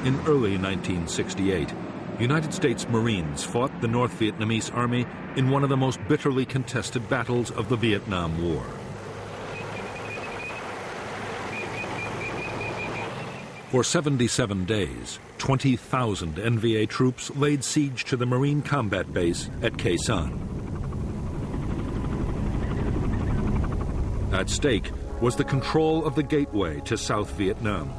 In early 1968, United States Marines fought the North Vietnamese Army in one of the most bitterly contested battles of the Vietnam War. For 77 days, 20,000 NVA troops laid siege to the Marine combat base at Khe Sanh. At stake was the control of the gateway to South Vietnam.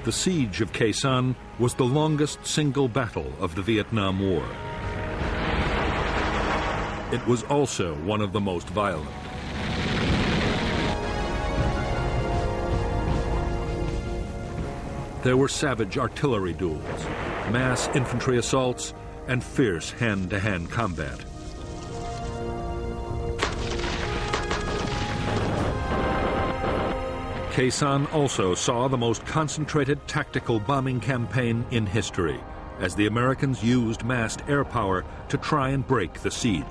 The siege of Khe Sanh was the longest single battle of the Vietnam War. It was also one of the most violent. There were savage artillery duels, mass infantry assaults, and fierce hand-to-hand combat. Khe Sanh also saw the most concentrated tactical bombing campaign in history, as the Americans used massed air power to try and break the siege.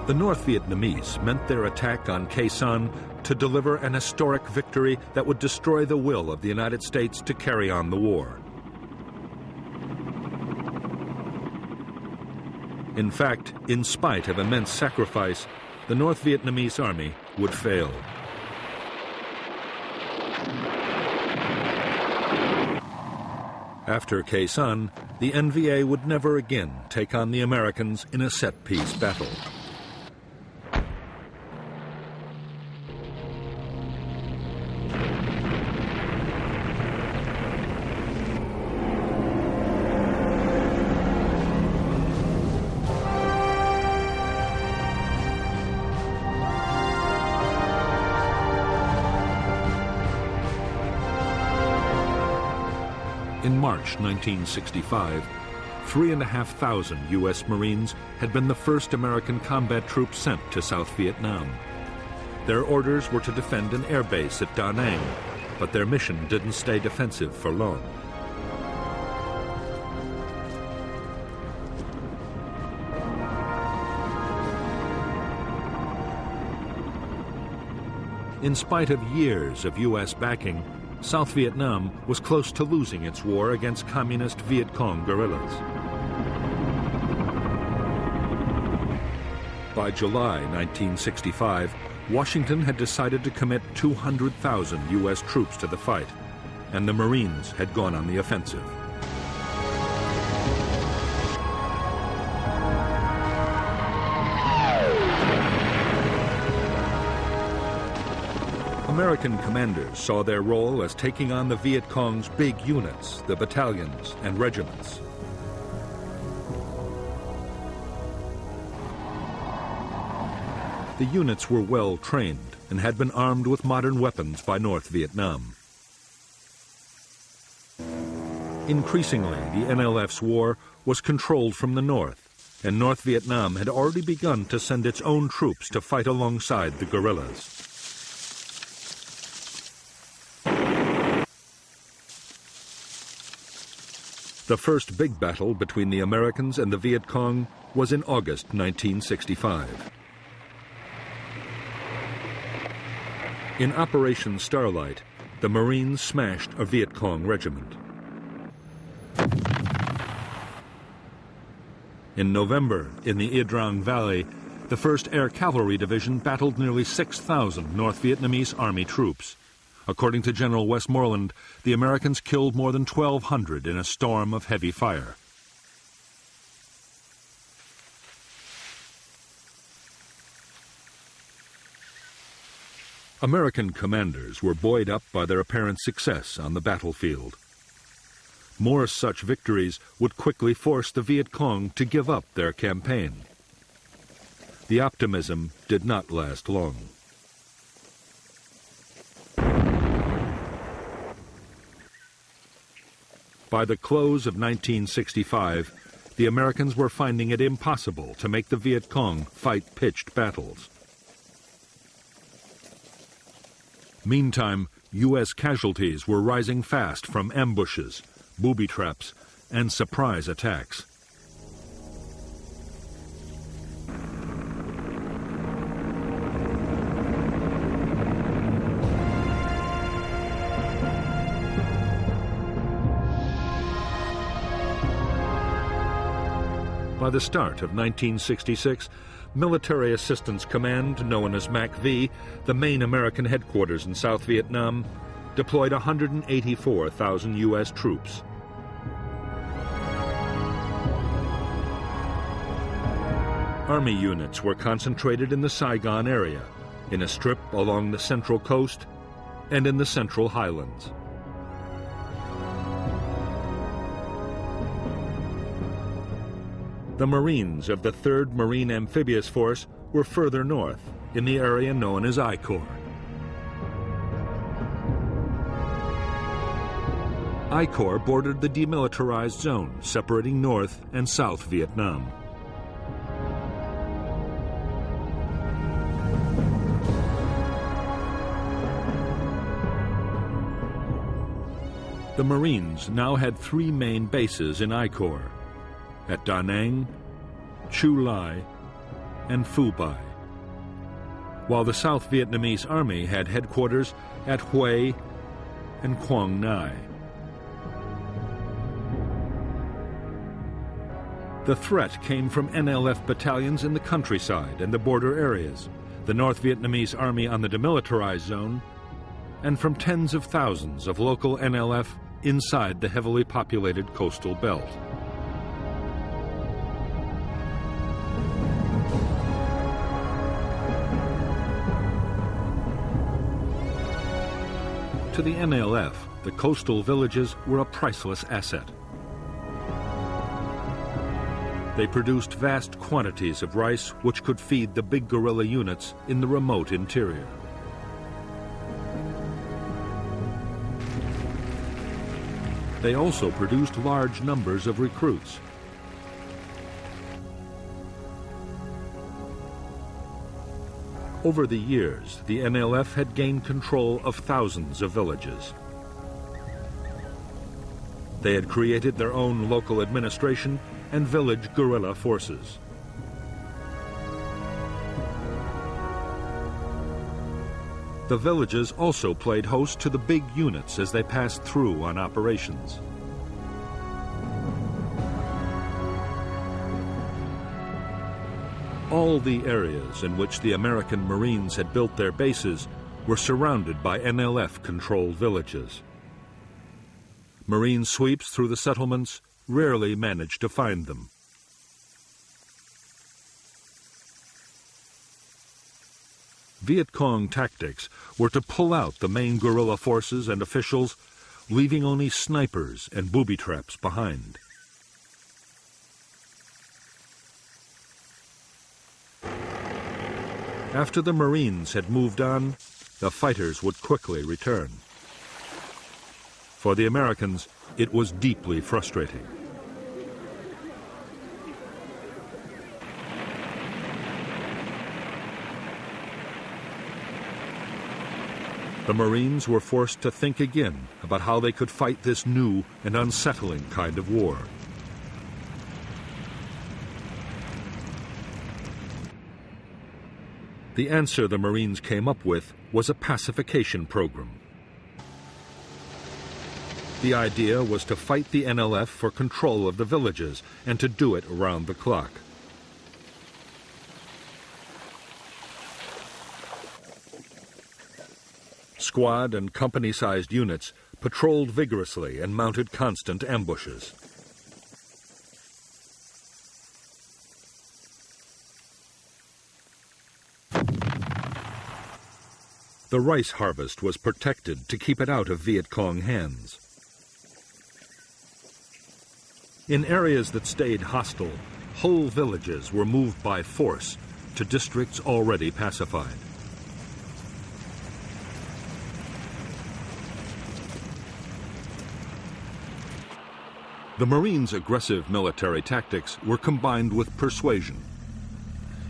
The North Vietnamese meant their attack on Khe Sanh to deliver an historic victory that would destroy the will of the United States to carry on the war. In fact, in spite of immense sacrifice, the North Vietnamese army would fail. After Khe Sanh, the NVA would never again take on the Americans in a set-piece battle. In March 1965, 3,500 U.S. Marines had been the first American combat troops sent to South Vietnam. Their orders were to defend an air base at Da Nang, but their mission didn't stay defensive for long. In spite of years of U.S. backing, South Vietnam was close to losing its war against communist Viet Cong guerrillas. By July 1965, Washington had decided to commit 200,000 U.S. troops to the fight, and the Marines had gone on the offensive. American commanders saw their role as taking on the Viet Cong's big units, the battalions and regiments. The units were well trained and had been armed with modern weapons by North Vietnam. Increasingly, the NLF's war was controlled from the north, and North Vietnam had already begun to send its own troops to fight alongside the guerrillas. The first big battle between the Americans and the Viet Cong was in August 1965. In Operation Starlight, the Marines smashed a Viet Cong regiment. In November, in the Ia Drang Valley, the 1st Air Cavalry Division battled nearly 6,000 North Vietnamese Army troops. According to General Westmoreland, the Americans killed more than 1,200 in a storm of heavy fire. American commanders were buoyed up by their apparent success on the battlefield. More such victories would quickly force the Viet Cong to give up their campaign. The optimism did not last long. By the close of 1965, the Americans were finding it impossible to make the Viet Cong fight pitched battles. Meantime, U.S. casualties were rising fast from ambushes, booby traps, and surprise attacks. By the start of 1966, Military Assistance Command, known as MACV, the main American headquarters in South Vietnam, deployed 184,000 U.S. troops. Army units were concentrated in the Saigon area, in a strip along the Central Coast, and in the Central Highlands. The Marines of the 3rd Marine Amphibious Force were further north, in the area known as I Corps. I Corps bordered the demilitarized zone separating North and South Vietnam. The Marines now had 3 main bases in I Corps: at Da Nang, Chu Lai, and Phu Bai, while the South Vietnamese Army had headquarters at Hue and Quang Nai. The threat came from NLF battalions in the countryside and the border areas, the North Vietnamese Army on the demilitarized zone, and from tens of thousands of local NLF inside the heavily populated coastal belt. To the NLF, the coastal villages were a priceless asset. They produced vast quantities of rice which could feed the big guerrilla units in the remote interior. They also produced large numbers of recruits. Over the years, the NLF had gained control of thousands of villages. They had created their own local administration and village guerrilla forces. The villages also played host to the big units as they passed through on operations. All the areas in which the American Marines had built their bases were surrounded by NLF-controlled villages. Marine sweeps through the settlements rarely managed to find them. Viet Cong tactics were to pull out the main guerrilla forces and officials, leaving only snipers and booby traps behind. After the Marines had moved on, the fighters would quickly return. For the Americans, it was deeply frustrating. The Marines were forced to think again about how they could fight this new and unsettling kind of war. The answer the Marines came up with was a pacification program. The idea was to fight the NLF for control of the villages and to do it around the clock. Squad and company-sized units patrolled vigorously and mounted constant ambushes. The rice harvest was protected to keep it out of Viet Cong hands. In areas that stayed hostile, whole villages were moved by force to districts already pacified. The Marines' aggressive military tactics were combined with persuasion.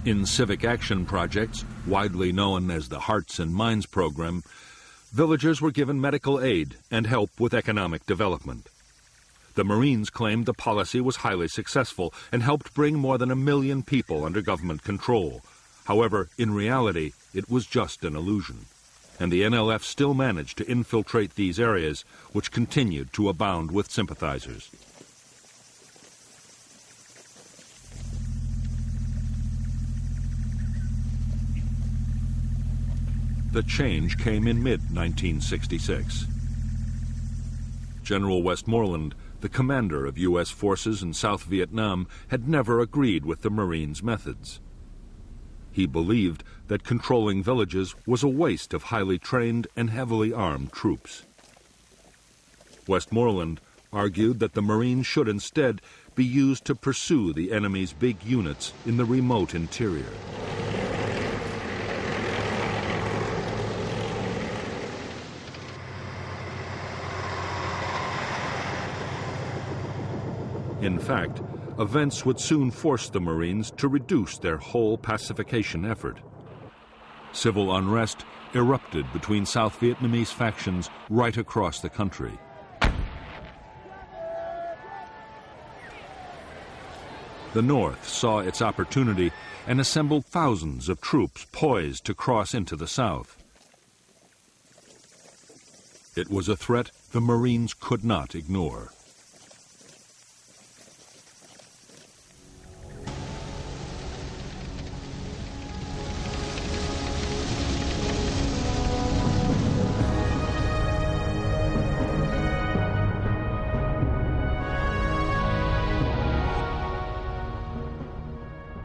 In civic action projects, widely known as the Hearts and Minds program, villagers were given medical aid and help with economic development. The Marines claimed the policy was highly successful and helped bring more than 1 million people under government control. However, in reality, it was just an illusion, and the NLF still managed to infiltrate these areas, which continued to abound with sympathizers. The change came in mid-1966. General Westmoreland, the commander of U.S. forces in South Vietnam, had never agreed with the Marines' methods. He believed that controlling villages was a waste of highly trained and heavily armed troops. Westmoreland argued that the Marines should instead be used to pursue the enemy's big units in the remote interior. In fact, events would soon force the Marines to reduce their whole pacification effort. Civil unrest erupted between South Vietnamese factions right across the country. The North saw its opportunity and assembled thousands of troops poised to cross into the South. It was a threat the Marines could not ignore.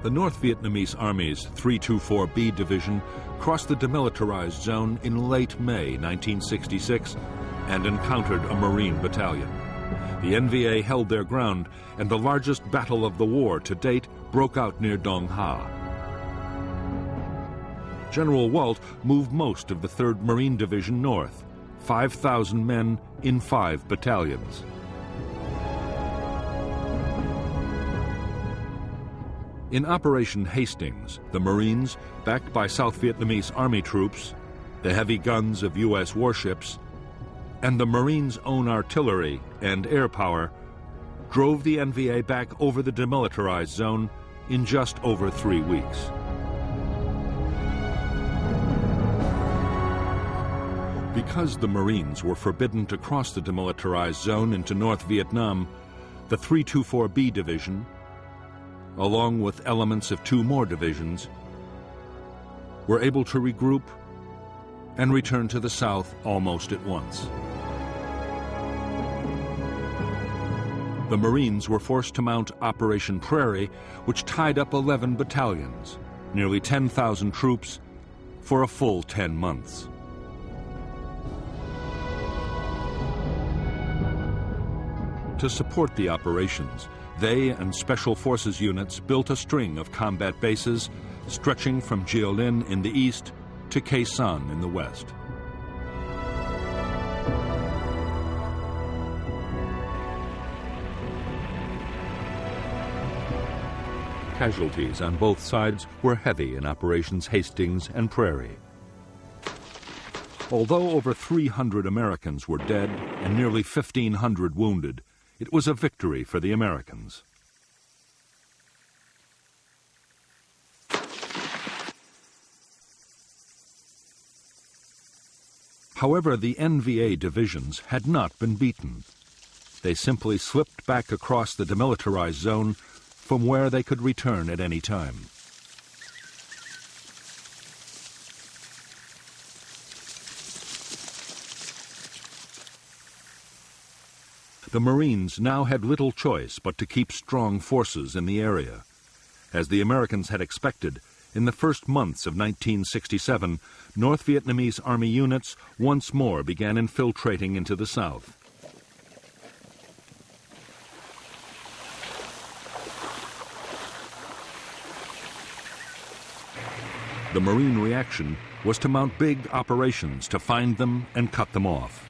The North Vietnamese Army's 324B Division crossed the demilitarized zone in late May 1966 and encountered a Marine battalion. The NVA held their ground, and the largest battle of the war to date broke out near Dong Ha. General Walt moved most of the 3rd Marine Division north, 5,000 men in 5 battalions. In Operation Hastings, the Marines, backed by South Vietnamese Army troops, the heavy guns of U.S. warships, and the Marines' own artillery and air power, drove the NVA back over the demilitarized zone in just over 3 weeks. Because the Marines were forbidden to cross the demilitarized zone into North Vietnam, the 324B Division, along with elements of 2 more divisions, were able to regroup and return to the south almost at once. The Marines were forced to mount Operation Prairie, which tied up 11 battalions, nearly 10,000 troops, for a full 10 months. To support the operations, they and Special Forces units built a string of combat bases stretching from Jiolin in the east to Khe Sanh in the west. Casualties on both sides were heavy in Operations Hastings and Prairie. Although over 300 Americans were dead and nearly 1,500 wounded, it was a victory for the Americans. However, the NVA divisions had not been beaten. They simply slipped back across the demilitarized zone from where they could return at any time. The Marines now had little choice but to keep strong forces in the area. As the Americans had expected, in the first months of 1967, North Vietnamese Army units once more began infiltrating into the south. The Marine reaction was to mount big operations to find them and cut them off.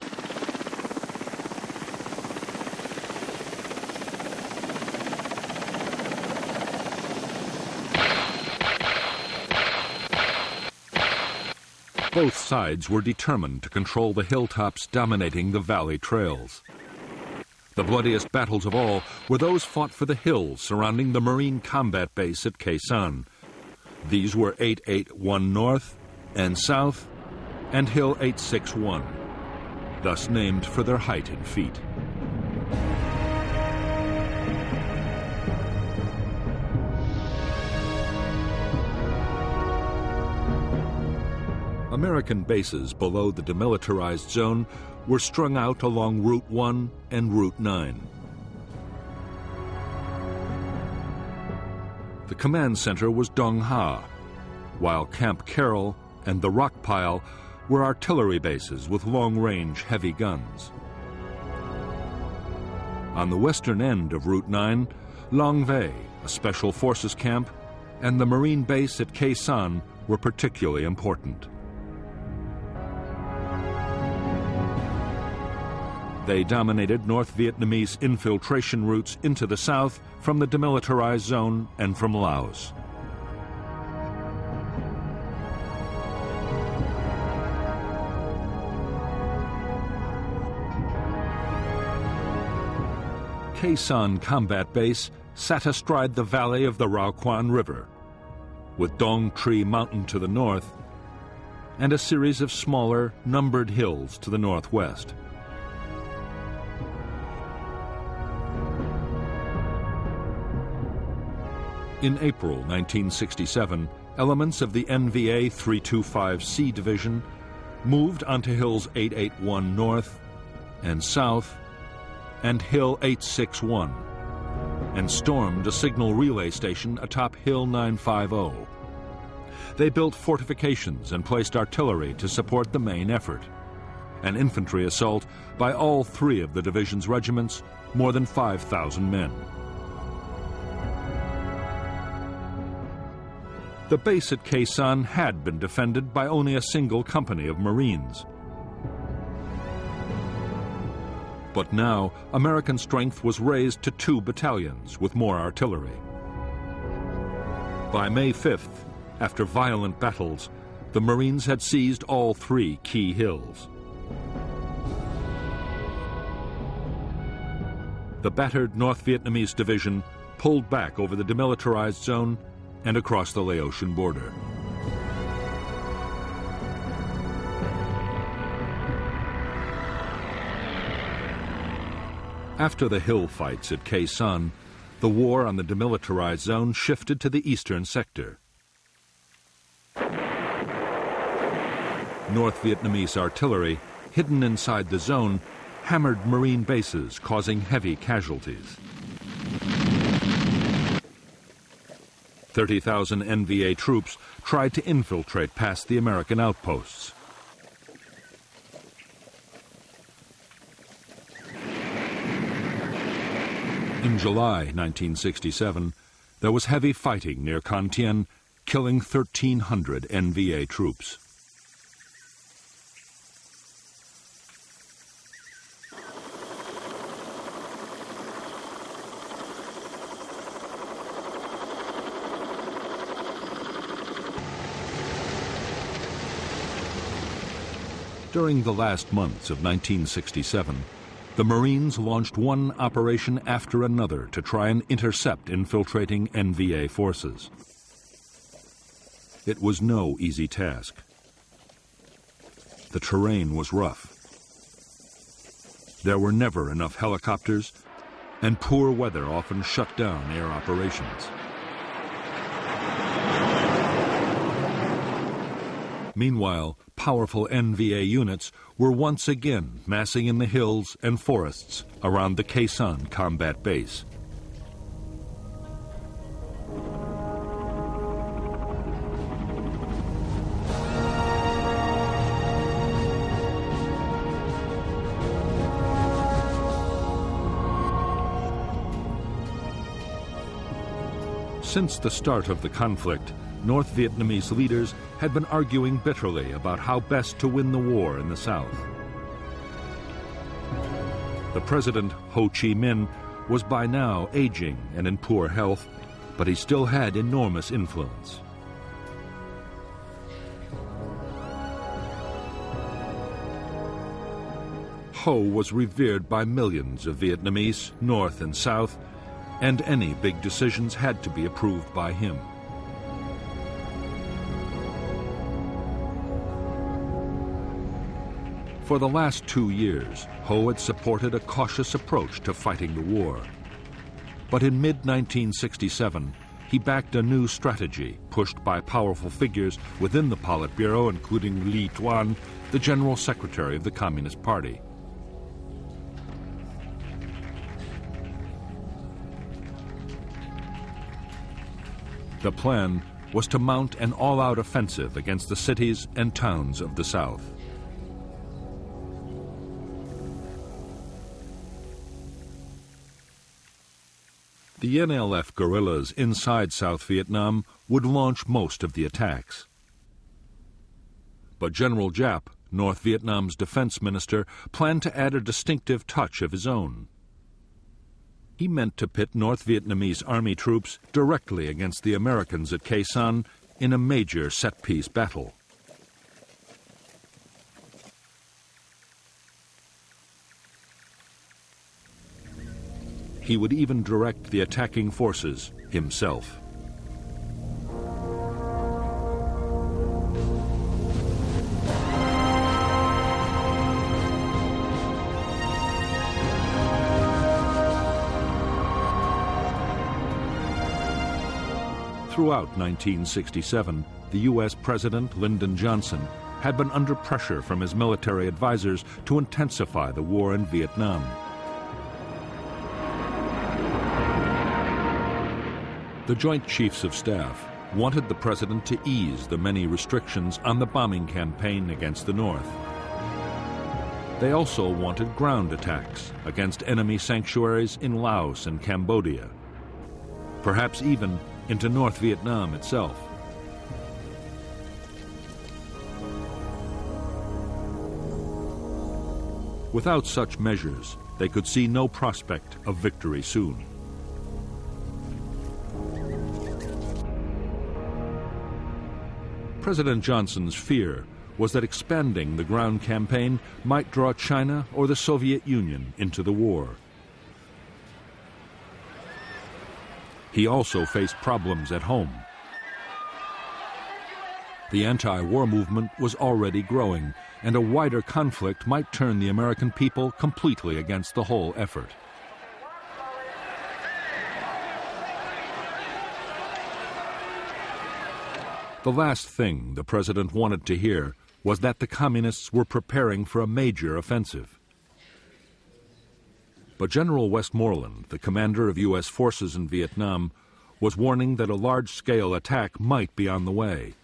Both sides were determined to control the hilltops dominating the valley trails. The bloodiest battles of all were those fought for the hills surrounding the Marine combat base at Khe Sanh. These were 881 North and South and Hill 861, thus named for their height in feet. American bases below the demilitarized zone were strung out along Route 1 and Route 9. The command center was Dong Ha, while Camp Carroll and the Rock Pile were artillery bases with long-range heavy guns. On the western end of Route 9, Long Vei, a special forces camp, and the Marine base at Khe Sanh were particularly important. They dominated North Vietnamese infiltration routes into the south from the demilitarized zone and from Laos. Khe Sanh Combat Base sat astride the valley of the Rao Quan River, with Dong Tri Mountain to the north and a series of smaller, numbered hills to the northwest. In April 1967, elements of the NVA 325C Division moved onto Hills 881 North and South and Hill 861 and stormed a signal relay station atop Hill 950. They built fortifications and placed artillery to support the main effort. An infantry assault by all three of the division's regiments, more than 5,000 men. The base at Khe Sanh had been defended by only a single company of Marines. But now, American strength was raised to 2 battalions with more artillery. By May 5th, after violent battles, the Marines had seized all 3 key hills. The battered North Vietnamese division pulled back over the demilitarized zone and across the Laotian border. After the hill fights at Khe Sanh, the war on the demilitarized zone shifted to the eastern sector. North Vietnamese artillery, hidden inside the zone, hammered Marine bases, causing heavy casualties. 30,000 NVA troops tried to infiltrate past the American outposts. In July 1967, there was heavy fighting near Con Thien, killing 1,300 NVA troops. During the last months of 1967, the Marines launched one operation after another to try and intercept infiltrating NVA forces. It was no easy task. The terrain was rough. There were never enough helicopters, and poor weather often shut down air operations. Meanwhile, powerful NVA units were once again massing in the hills and forests around the Khe Sanh combat base. Since the start of the conflict, North Vietnamese leaders had been arguing bitterly about how best to win the war in the south. The president, Ho Chi Minh, was by now aging and in poor health, but he still had enormous influence. Ho was revered by millions of Vietnamese, North and South, and any big decisions had to be approved by him. For the last 2 years, Ho had supported a cautious approach to fighting the war. But in mid-1967, he backed a new strategy pushed by powerful figures within the Politburo, including Li Tuan, the General Secretary of the Communist Party. The plan was to mount an all-out offensive against the cities and towns of the South. The NLF guerrillas inside South Vietnam would launch most of the attacks. But General Giap, North Vietnam's defense minister, planned to add a distinctive touch of his own. He meant to pit North Vietnamese army troops directly against the Americans at Khe Sanh in a major set-piece battle. He would even direct the attacking forces himself. Throughout 1967, the U.S. President Lyndon Johnson had been under pressure from his military advisors to intensify the war in Vietnam. The Joint Chiefs of Staff wanted the president to ease the many restrictions on the bombing campaign against the North. They also wanted ground attacks against enemy sanctuaries in Laos and Cambodia, perhaps even into North Vietnam itself. Without such measures, they could see no prospect of victory soon. President Johnson's fear was that expanding the ground campaign might draw China or the Soviet Union into the war. He also faced problems at home. The anti-war movement was already growing, and a wider conflict might turn the American people completely against the whole effort. The last thing the president wanted to hear was that the communists were preparing for a major offensive. But General Westmoreland, the commander of U.S. forces in Vietnam, was warning that a large-scale attack might be on the way.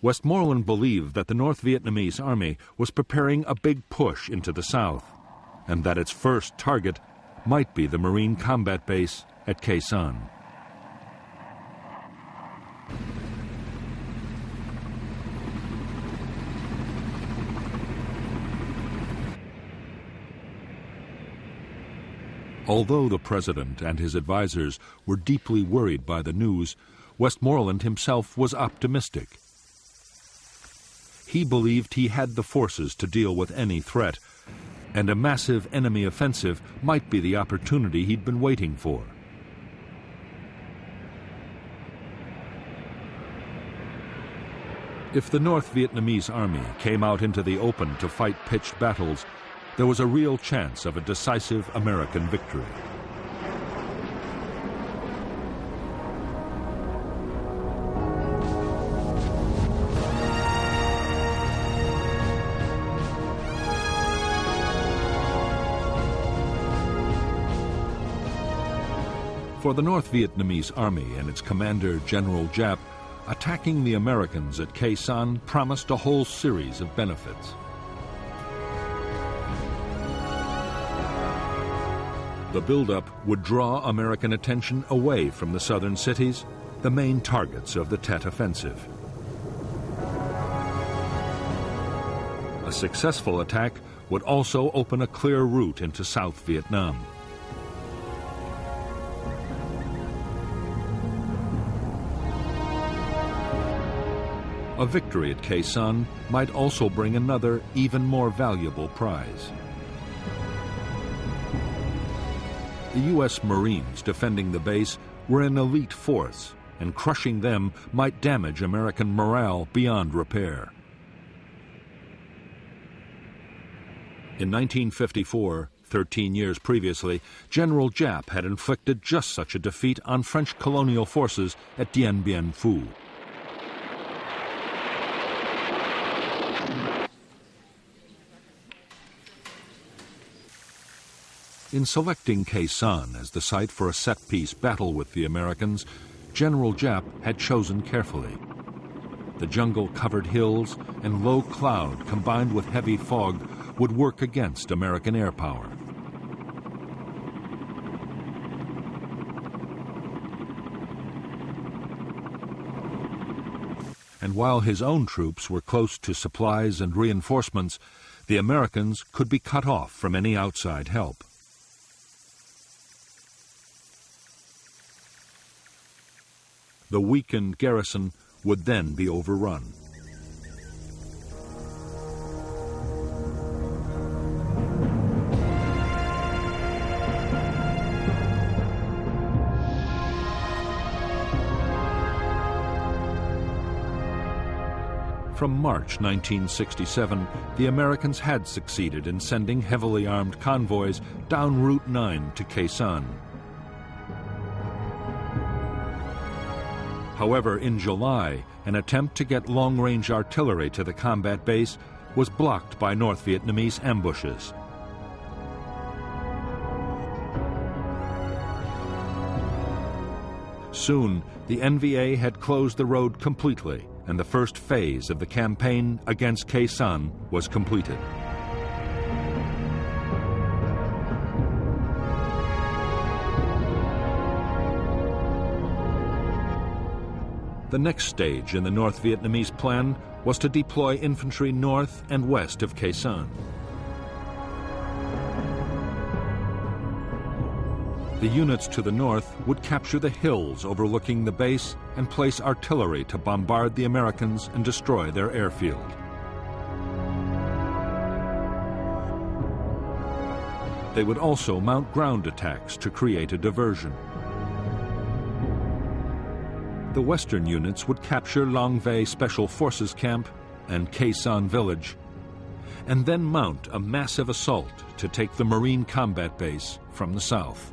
Westmoreland believed that the North Vietnamese army was preparing a big push into the south, and that its first target might be the Marine combat base at Khe Sanh. Although the president and his advisors were deeply worried by the news, Westmoreland himself was optimistic. He believed he had the forces to deal with any threat, and a massive enemy offensive might be the opportunity he'd been waiting for. If the North Vietnamese army came out into the open to fight pitched battles, there was a real chance of a decisive American victory. For the North Vietnamese army and its commander, General Giap, attacking the Americans at Khe Sanh promised a whole series of benefits. The buildup would draw American attention away from the southern cities, the main targets of the Tet Offensive. A successful attack would also open a clear route into South Vietnam. A victory at Khe Sanh might also bring another, even more valuable prize: The U.S. Marines defending the base were an elite force, and crushing them might damage American morale beyond repair. In 1954, 13 years previously, General Giap had inflicted just such a defeat on French colonial forces at Dien Bien Phu. In selecting Khe Sanh as the site for a set-piece battle with the Americans, General Giap had chosen carefully. The jungle-covered hills and low cloud combined with heavy fog would work against American air power. And while his own troops were close to supplies and reinforcements, the Americans could be cut off from any outside help. The weakened garrison would then be overrun. From March 1967, the Americans had succeeded in sending heavily armed convoys down Route 9 to Khe Sanh. However, in July, an attempt to get long-range artillery to the combat base was blocked by North Vietnamese ambushes. Soon, the NVA had closed the road completely, and the first phase of the campaign against Khe Sanh was completed. The next stage in the North Vietnamese plan was to deploy infantry north and west of Khe Sanh. The units to the north would capture the hills overlooking the base and place artillery to bombard the Americans and destroy their airfield. They would also mount ground attacks to create a diversion. The western units would capture Long Vei Special Forces Camp and Khe Sanh Village, and then mount a massive assault to take the Marine combat base from the south.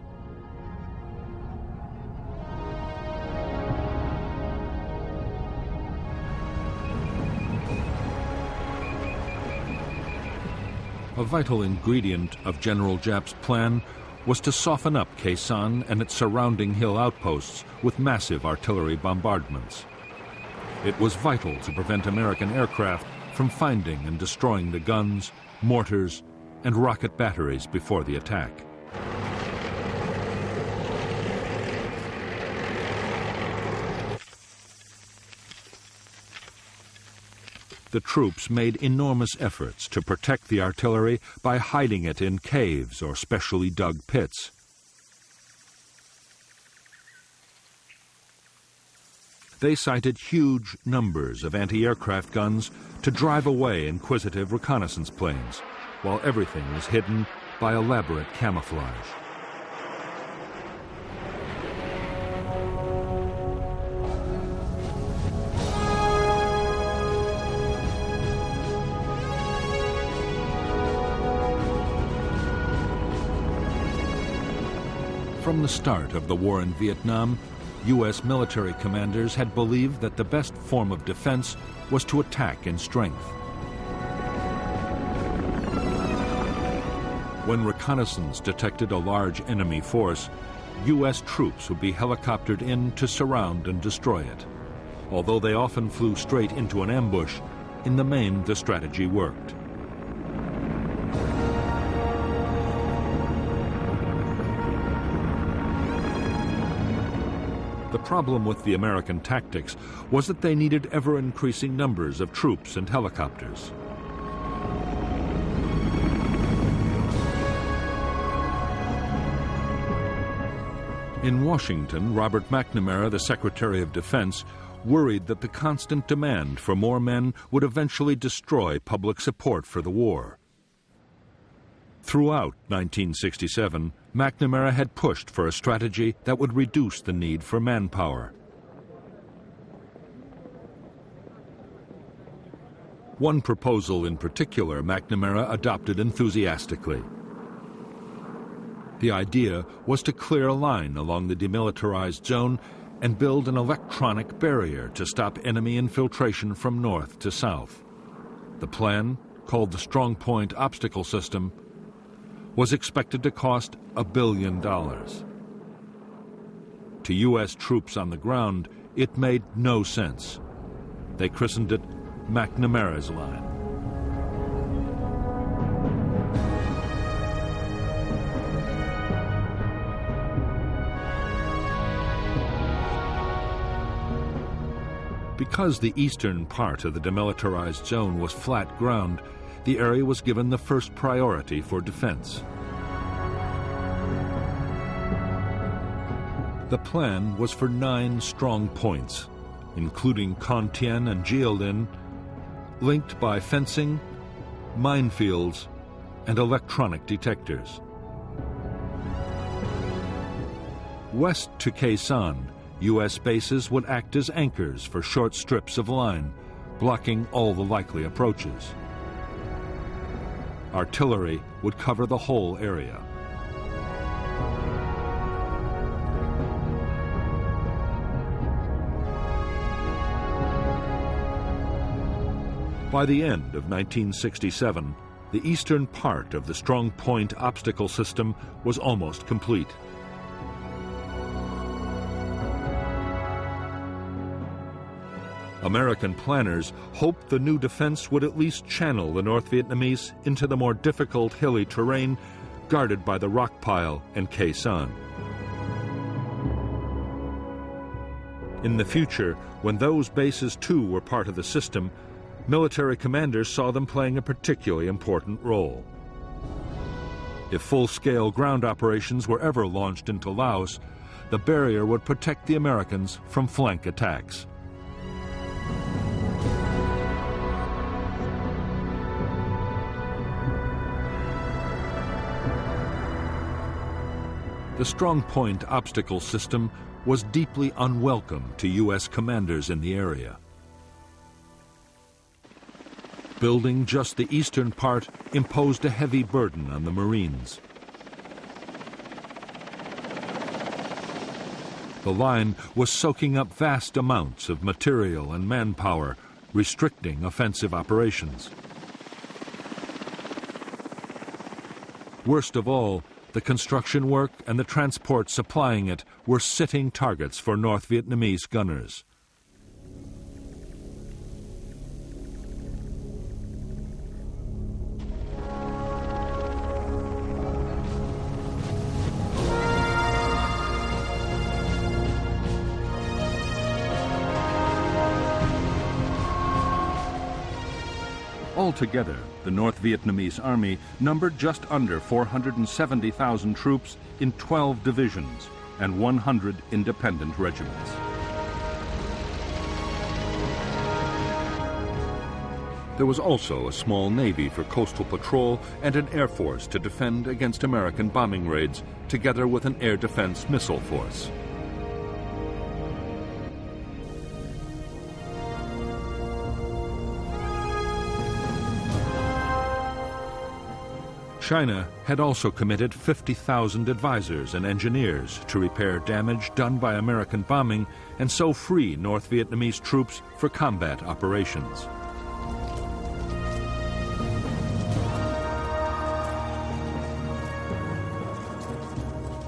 A vital ingredient of General Giap's plan was to soften up Khe Sanh and its surrounding hill outposts with massive artillery bombardments. It was vital to prevent American aircraft from finding and destroying the guns, mortars, and rocket batteries before the attack. The troops made enormous efforts to protect the artillery by hiding it in caves or specially dug pits. They sighted huge numbers of anti-aircraft guns to drive away inquisitive reconnaissance planes, while everything was hidden by elaborate camouflage. From the start of the war in Vietnam, U.S. military commanders had believed that the best form of defense was to attack in strength. When reconnaissance detected a large enemy force, U.S. troops would be helicoptered in to surround and destroy it. Although they often flew straight into an ambush, in the main the strategy worked. The problem with the American tactics was that they needed ever-increasing numbers of troops and helicopters. In Washington, Robert McNamara, the Secretary of Defense, worried that the constant demand for more men would eventually destroy public support for the war. Throughout 1967, McNamara had pushed for a strategy that would reduce the need for manpower. One proposal in particular McNamara adopted enthusiastically. The idea was to clear a line along the demilitarized zone and build an electronic barrier to stop enemy infiltration from north to south. The plan, called the Strong Point Obstacle System, was expected to cost $1 billion. To U.S. troops on the ground, it made no sense. They christened it McNamara's Line. Because the eastern part of the demilitarized zone was flat ground, the area was given the first priority for defense. The plan was for 9 strong points, including Con-Tien and Jiaolin, linked by fencing, minefields, and electronic detectors. West to Quezon, U.S. bases would act as anchors for short strips of line, blocking all the likely approaches. Artillery would cover the whole area. By the end of 1967, the eastern part of the Strong Point Obstacle System was almost complete. American planners hoped the new defense would at least channel the North Vietnamese into the more difficult hilly terrain guarded by the rock pile and Quezon. In the future, when those bases too were part of the system, military commanders saw them playing a particularly important role. If full-scale ground operations were ever launched into Laos, the barrier would protect the Americans from flank attacks. The Strong Point Obstacle System was deeply unwelcome to U.S. commanders in the area. Building just the eastern part imposed a heavy burden on the Marines. The line was soaking up vast amounts of material and manpower, restricting offensive operations. Worst of all, the construction work and the transport supplying it were sitting targets for North Vietnamese gunners. Altogether, the North Vietnamese Army numbered just under 470,000 troops in 12 divisions and 100 independent regiments. There was also a small navy for coastal patrol and an air force to defend against American bombing raids, together with an air defense missile force. China had also committed 50,000 advisors and engineers to repair damage done by American bombing and so free North Vietnamese troops for combat operations.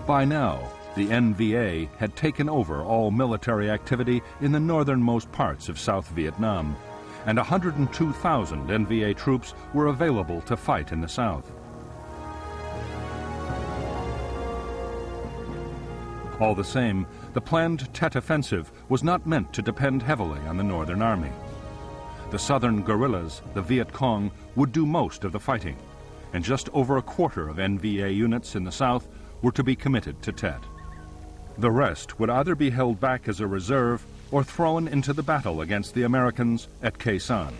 By now, the NVA had taken over all military activity in the northernmost parts of South Vietnam, and 102,000 NVA troops were available to fight in the south. All the same, the planned Tet Offensive was not meant to depend heavily on the Northern Army. The southern guerrillas, the Viet Cong, would do most of the fighting, and just over a quarter of NVA units in the south were to be committed to Tet. The rest would either be held back as a reserve or thrown into the battle against the Americans at Quezon.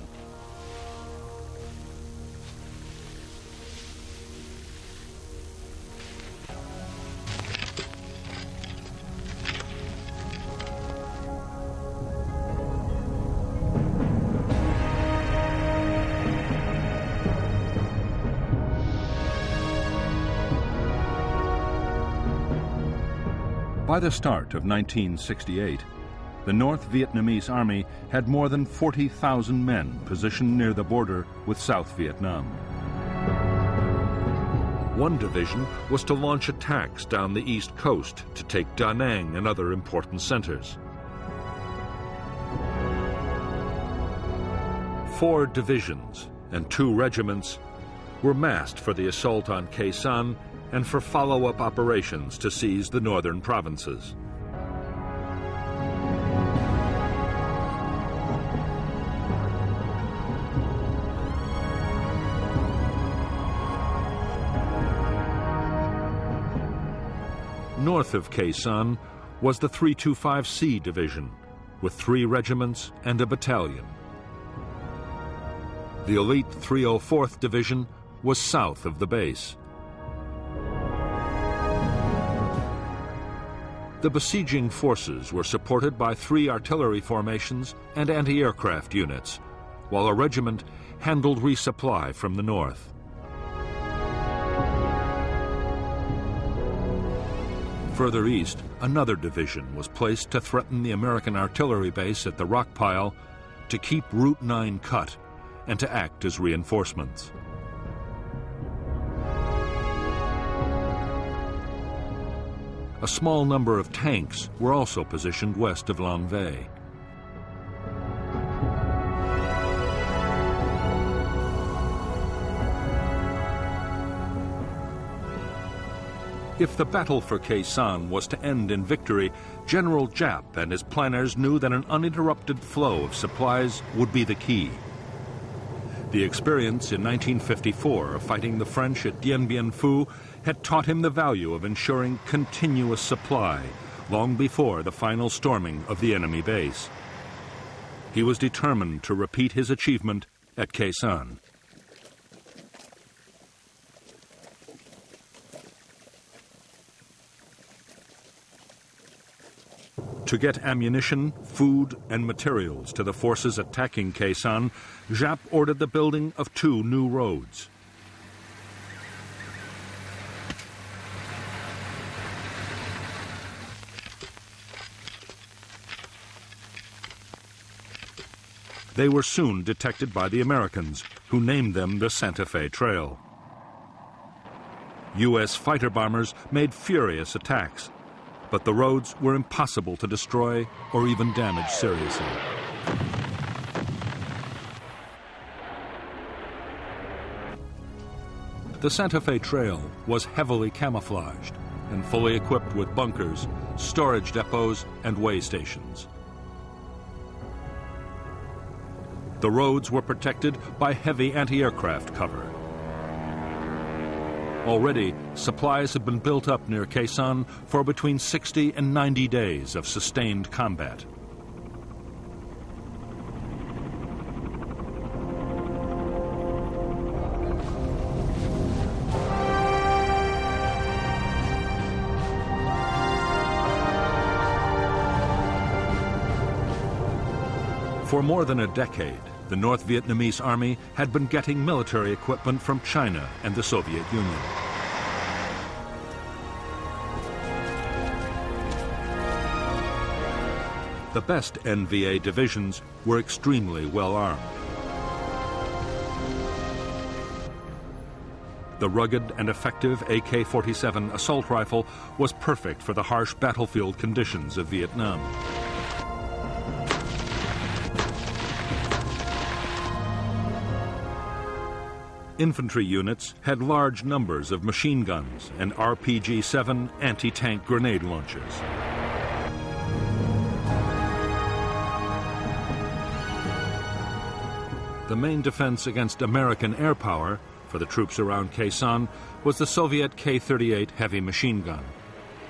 By the start of 1968, the North Vietnamese Army had more than 40,000 men positioned near the border with South Vietnam. One division was to launch attacks down the east coast to take Da Nang and other important centers. 4 divisions and 2 regiments were massed for the assault on Khe Sanh and for follow-up operations to seize the northern provinces. North of Khe Sanh was the 325C Division, with 3 regiments and a battalion. The elite 304th Division was south of the base. The besieging forces were supported by 3 artillery formations and anti-aircraft units, while a regiment handled resupply from the north. Further east, another division was placed to threaten the American artillery base at the rock pile, to keep Route 9 cut, and to act as reinforcements. A small number of tanks were also positioned west of Long Vay. If the battle for Khe Sanh was to end in victory, General Giap and his planners knew that an uninterrupted flow of supplies would be the key. The experience in 1954 of fighting the French at Dien Bien Phu had taught him the value of ensuring continuous supply long before the final storming of the enemy base. He was determined to repeat his achievement at Khe Sanh. To get ammunition, food, and materials to the forces attacking Khe Sanh, Giap ordered the building of 2 new roads. They were soon detected by the Americans, who named them the Santa Fe Trail. U.S. fighter bombers made furious attacks, but the roads were impossible to destroy or even damage seriously. The Santa Fe Trail was heavily camouflaged and fully equipped with bunkers, storage depots, and way stations. The roads were protected by heavy anti-aircraft cover. Already, supplies have been built up near Khe Sanh for between 60 and 90 days of sustained combat. For more than a decade, the North Vietnamese Army had been getting military equipment from China and the Soviet Union. The best NVA divisions were extremely well armed. The rugged and effective AK-47 assault rifle was perfect for the harsh battlefield conditions of Vietnam. Infantry units had large numbers of machine guns and RPG-7 anti-tank grenade launchers. The main defense against American air power for the troops around Khe Sanh was the Soviet K-38 heavy machine gun.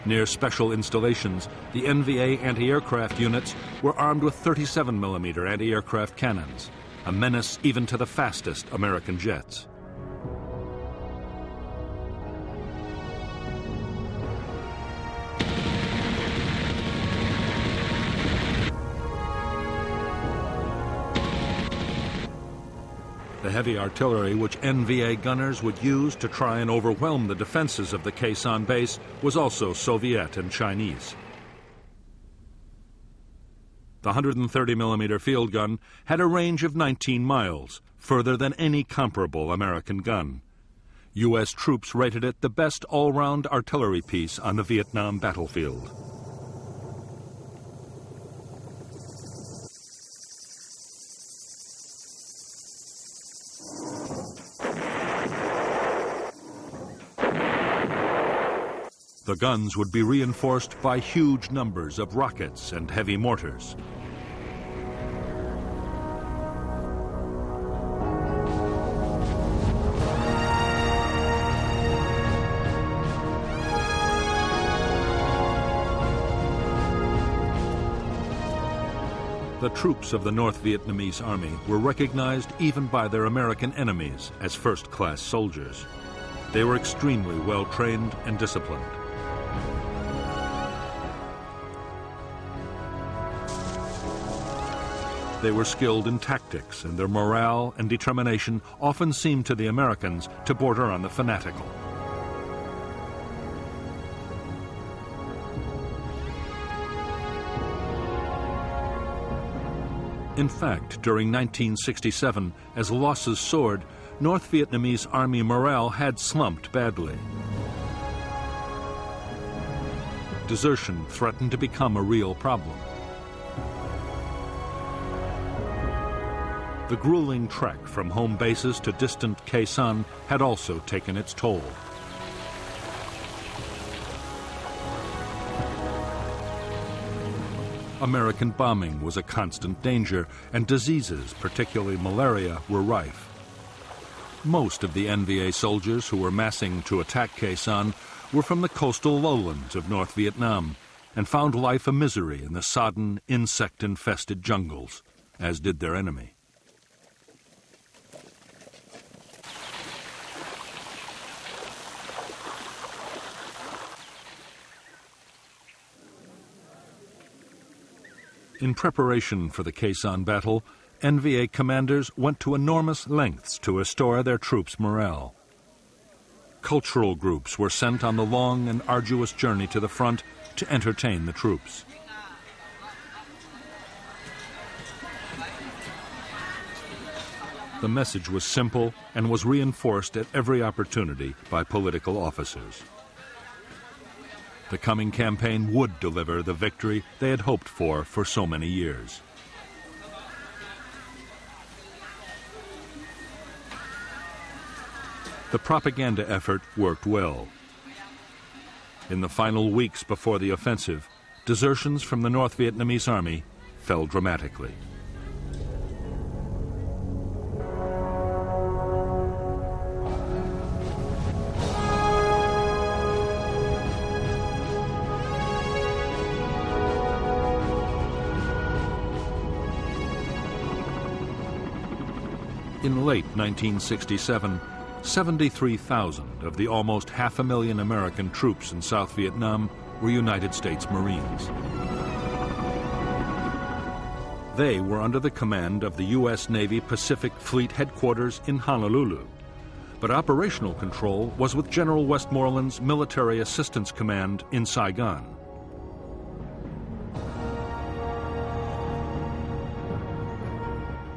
Near special installations, the NVA anti-aircraft units were armed with 37mm anti-aircraft cannons, a menace even to the fastest American jets. The heavy artillery which NVA gunners would use to try and overwhelm the defenses of the Khe Sanh base was also Soviet and Chinese. the 130mm field gun had a range of 19 miles, further than any comparable American gun. U.S. troops rated it the best all-round artillery piece on the Vietnam battlefield. The guns would be reinforced by huge numbers of rockets and heavy mortars. The troops of the North Vietnamese Army were recognized even by their American enemies as first-class soldiers. They were extremely well-trained and disciplined. They were skilled in tactics, and their morale and determination often seemed to the Americans to border on the fanatical. In fact, during 1967, as losses soared, North Vietnamese Army morale had slumped badly. Desertion threatened to become a real problem. The grueling trek from home bases to distant Khe Sanh had also taken its toll. American bombing was a constant danger, and diseases, particularly malaria, were rife. Most of the NVA soldiers who were massing to attack Khe Sanh were from the coastal lowlands of North Vietnam and found life a misery in the sodden, insect-infested jungles, as did their enemy. In preparation for the Khe Sanh battle, NVA commanders went to enormous lengths to restore their troops' morale. Cultural groups were sent on the long and arduous journey to the front to entertain the troops. The message was simple and was reinforced at every opportunity by political officers. The coming campaign would deliver the victory they had hoped for so many years. The propaganda effort worked well. In the final weeks before the offensive, desertions from the North Vietnamese Army fell dramatically. In late 1967, 73,000 of the almost 500,000 American troops in South Vietnam were United States Marines. They were under the command of the U.S. Navy Pacific Fleet Headquarters in Honolulu, but operational control was with General Westmoreland's Military Assistance Command in Saigon.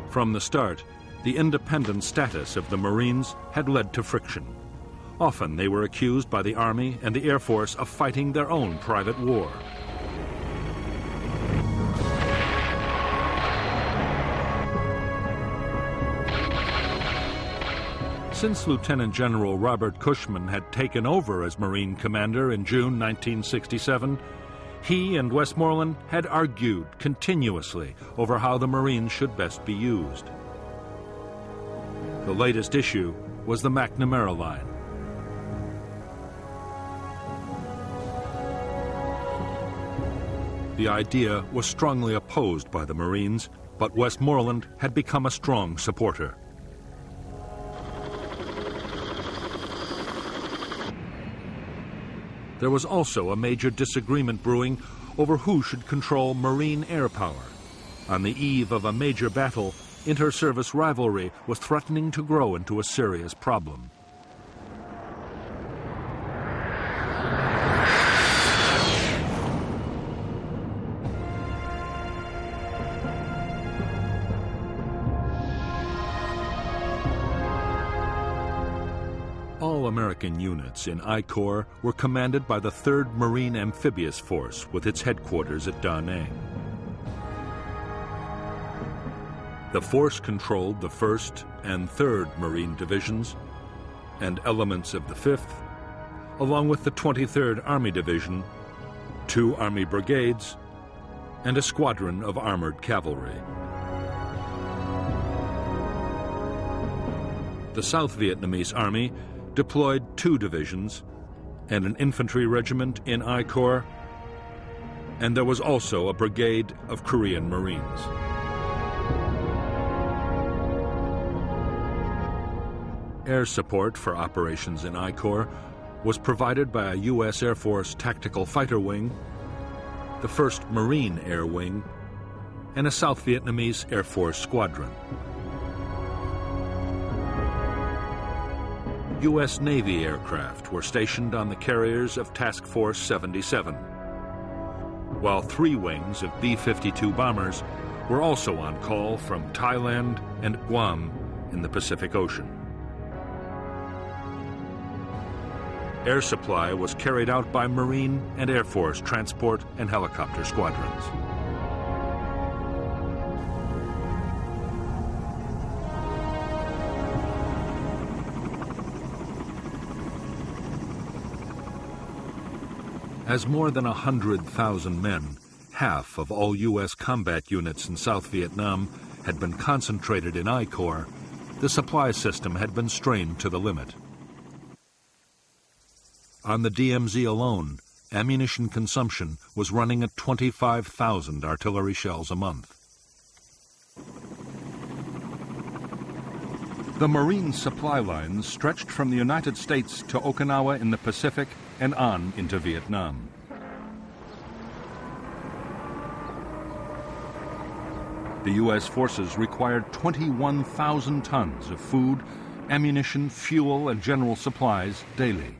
From the start, the independent status of the Marines had led to friction. Often they were accused by the Army and the Air Force of fighting their own private war. Since Lieutenant General Robert Cushman had taken over as Marine commander in June 1967, he and Westmoreland had argued continuously over how the Marines should best be used. The latest issue was the McNamara Line. The idea was strongly opposed by the Marines, but Westmoreland had become a strong supporter. There was also a major disagreement brewing over who should control Marine air power. On the eve of a major battle, inter-service rivalry was threatening to grow into a serious problem. All-American units in I Corps were commanded by the 3rd Marine Amphibious Force with its headquarters at Da Nang. The force controlled the 1st and 3rd Marine Divisions and elements of the 5th, along with the 23rd Army Division, 2 Army brigades, and a squadron of armored cavalry. The South Vietnamese Army deployed 2 divisions and an infantry regiment in I Corps, and there was also a brigade of Korean Marines. Air support for operations in I Corps was provided by a U.S. Air Force Tactical Fighter Wing, the 1st Marine Air Wing, and a South Vietnamese Air Force Squadron. U.S. Navy aircraft were stationed on the carriers of Task Force 77, while 3 wings of B-52 bombers were also on call from Thailand and Guam in the Pacific Ocean. Air supply was carried out by Marine and Air Force transport and helicopter squadrons. As more than 100,000 men, half of all U.S. combat units in South Vietnam, had been concentrated in I Corps, the supply system had been strained to the limit. On the DMZ alone, ammunition consumption was running at 25,000 artillery shells a month. The Marine supply lines stretched from the United States to Okinawa in the Pacific and on into Vietnam. The U.S. forces required 21,000 tons of food, ammunition, fuel, and general supplies daily.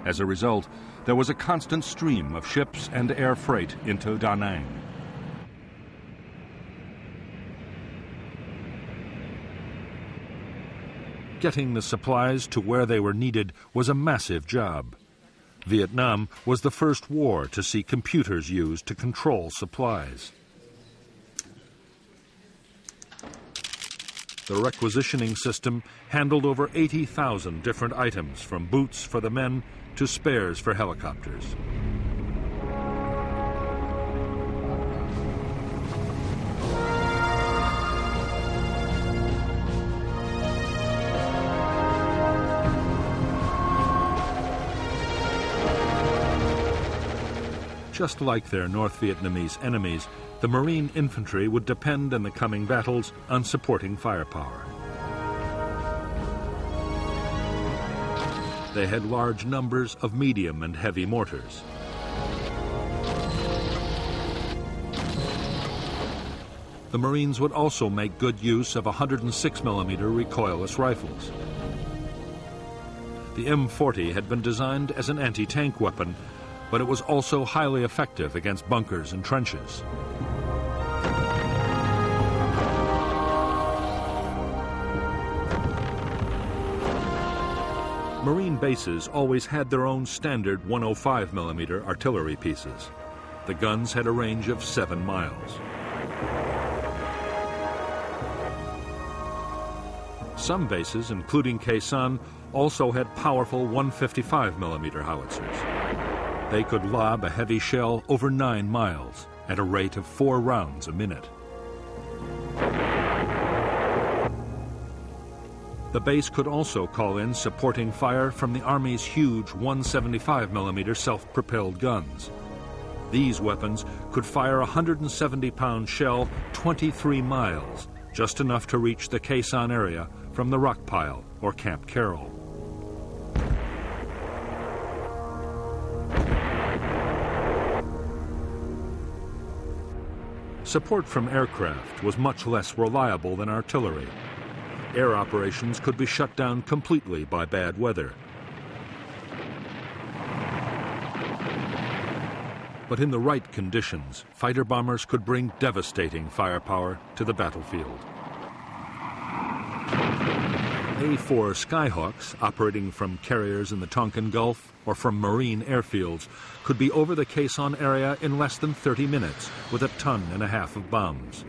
As a result, there was a constant stream of ships and air freight into Da Nang. Getting the supplies to where they were needed was a massive job. Vietnam was the first war to see computers used to control supplies. The requisitioning system handled over 80,000 different items, from boots for the men to spares for helicopters. Just like their North Vietnamese enemies, the Marine infantry would depend in the coming battles on supporting firepower. They had large numbers of medium and heavy mortars. The Marines would also make good use of 106mm recoilless rifles. The M40 had been designed as an anti-tank weapon, but it was also highly effective against bunkers and trenches. Marine bases always had their own standard 105mm artillery pieces. The guns had a range of 7 miles. Some bases, including Khe Sanh, also had powerful 155mm howitzers. They could lob a heavy shell over 9 miles at a rate of 4 rounds a minute. The base could also call in supporting fire from the Army's huge 175mm self-propelled guns. These weapons could fire a 170-pound shell 23 miles, just enough to reach the Khe Sanh area from the rock pile or Camp Carroll. Support from aircraft was much less reliable than artillery. Air operations could be shut down completely by bad weather. But in the right conditions, fighter bombers could bring devastating firepower to the battlefield. A-4 Skyhawks, operating from carriers in the Tonkin Gulf or from marine airfields, could be over the Khe Sanh area in less than 30 minutes with 1.5 tons of bombs.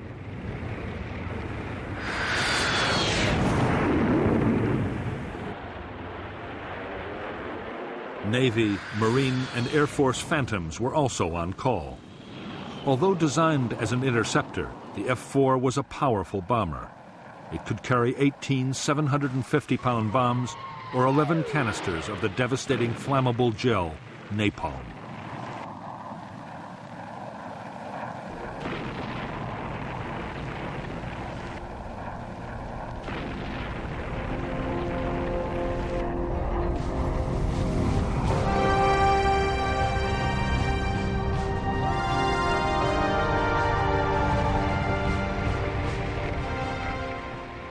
Navy, Marine, and Air Force Phantoms were also on call. Although designed as an interceptor, the F-4 was a powerful bomber. It could carry 18 750-pound bombs or 11 canisters of the devastating flammable gel, napalm.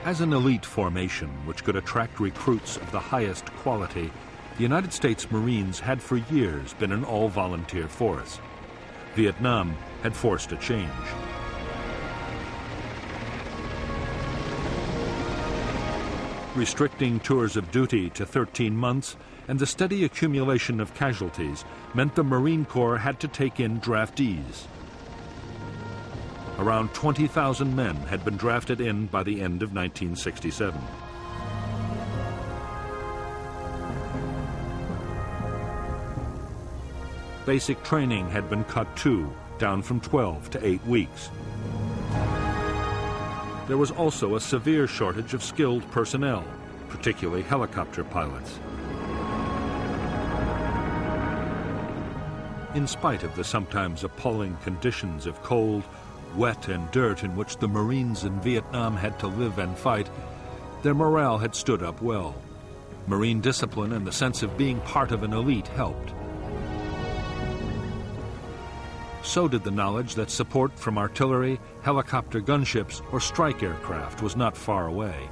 As an elite formation which could attract recruits of the highest quality, the United States Marines had for years been an all-volunteer force. Vietnam had forced a change. Restricting tours of duty to 13 months and the steady accumulation of casualties meant the Marine Corps had to take in draftees. Around 20,000 men had been drafted in by the end of 1967. Basic training had been cut too, down from 12 to 8 weeks. There was also a severe shortage of skilled personnel, particularly helicopter pilots. In spite of the sometimes appalling conditions of cold, wet and dirt in which the Marines in Vietnam had to live and fight, their morale had stood up well. Marine discipline and the sense of being part of an elite helped. So did the knowledge that support from artillery, helicopter gunships, or strike aircraft was not far away.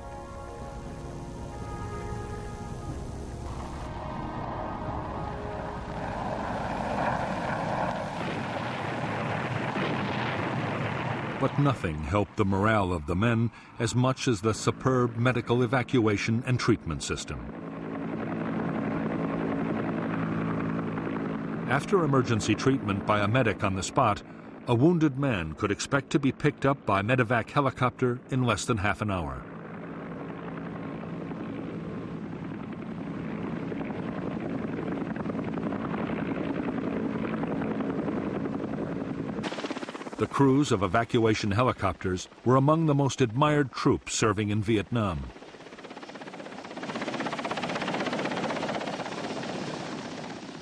But nothing helped the morale of the men as much as the superb medical evacuation and treatment system. After emergency treatment by a medic on the spot, a wounded man could expect to be picked up by medevac helicopter in less than half an hour. The crews of evacuation helicopters were among the most admired troops serving in Vietnam.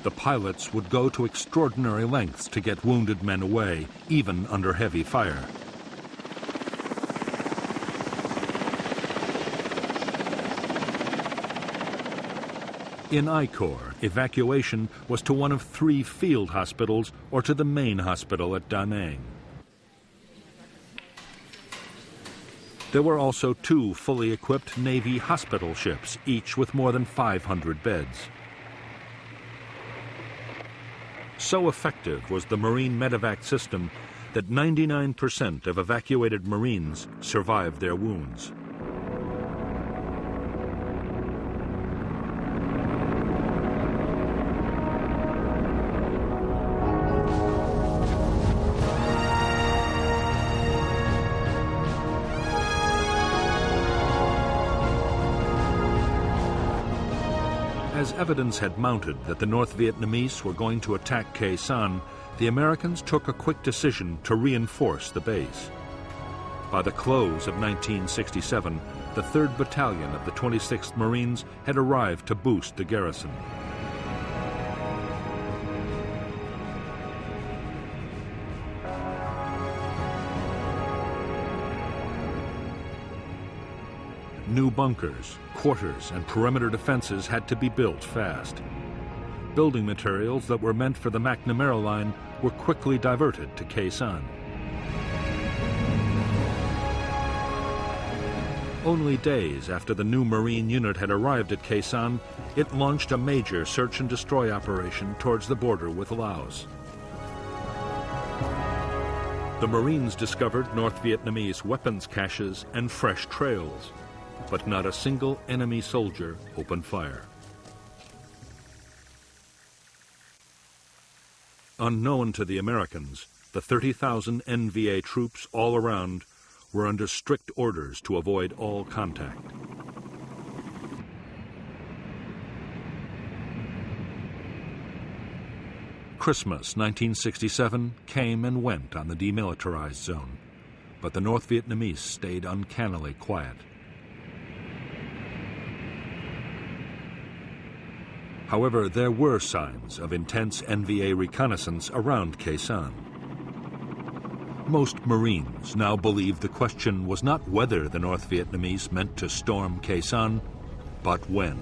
The pilots would go to extraordinary lengths to get wounded men away, even under heavy fire. In I Corps, evacuation was to one of 3 field hospitals or to the main hospital at Da Nang. There were also 2 fully equipped Navy hospital ships, each with more than 500 beds. So effective was the Marine medevac system that 99% of evacuated Marines survived their wounds. As evidence had mounted that the North Vietnamese were going to attack Khe Sanh, the Americans took a quick decision to reinforce the base. By the close of 1967, the 3rd Battalion of the 26th Marines had arrived to boost the garrison. New bunkers, quarters, and perimeter defenses had to be built fast. Building materials that were meant for the McNamara Line were quickly diverted to Khe Sanh. Only days after the new Marine unit had arrived at Khe Sanh, it launched a major search and destroy operation towards the border with Laos. The Marines discovered North Vietnamese weapons caches and fresh trails. but not a single enemy soldier opened fire. Unknown to the Americans, the 30,000 NVA troops all around were under strict orders to avoid all contact. Christmas 1967 came and went on the demilitarized zone, but the North Vietnamese stayed uncannily quiet. However, there were signs of intense NVA reconnaissance around Khe Sanh. Most Marines now believed the question was not whether the North Vietnamese meant to storm Khe Sanh, but when.